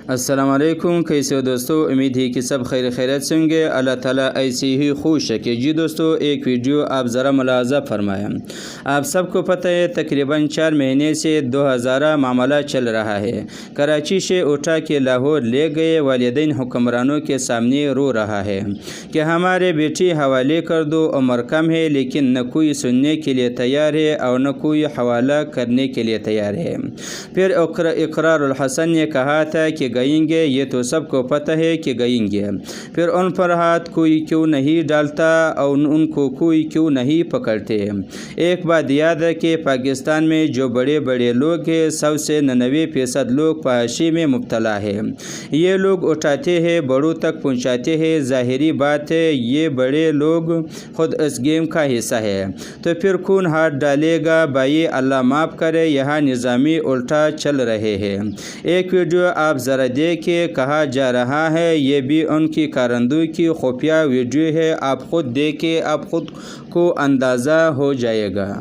السلام علیکم، کیسے ہو دوستو؟ امید ہے کہ سب خیریت سے ہوں گے۔ اللہ تعالیٰ ایسی ہی خوش ہے کہ جی دوستو، ایک ویڈیو آپ ذرا ملاحظہ فرمائیں۔ آپ سب کو پتہ ہے تقریباً 4 مہینے سے 2000 معاملہ چل رہا ہے۔ کراچی سے اٹھا کے لاہور لے گئے، والدین حکمرانوں کے سامنے رو رہا ہے کہ ہمارے بیٹی حوالے کر دو، عمر کم ہے، لیکن نہ کوئی سننے کے لیے تیار ہے اور نہ کوئی حوالہ کرنے کے لیے تیار ہے۔ پھر اقرار الحسن نے کہا تھا کہ گئیں گے، یہ تو سب کو پتہ ہے کہ گئیں گے، پھر ان پر ہاتھ کوئی کیوں نہیں ڈالتا اور ان کو کوئی کیوں نہیں پکڑتے؟ ایک بات یاد رکھیں، پاکستان میں جو بڑے بڑے لوگ ہیں، 100 سے 99% لوگ فحاشی میں مبتلا ہیں۔ یہ لوگ اٹھاتے ہیں، بڑوں تک پہنچاتے ہیں۔ ظاہری بات ہے یہ بڑے لوگ خود اس گیم کا حصہ ہے، تو پھر کون ہاتھ ڈالے گا؟ بھائی اللہ معاف کرے، یہاں نظامی الٹا چل رہے ہیں۔ ایک ویڈیو آپ ذرا دیکھیں، کہا جا رہا ہے یہ بھی ان کی کارندگی کی خفیہ ویڈیو ہے۔ آپ خود دیکھیں، آپ خود کو اندازہ ہو جائے گا۔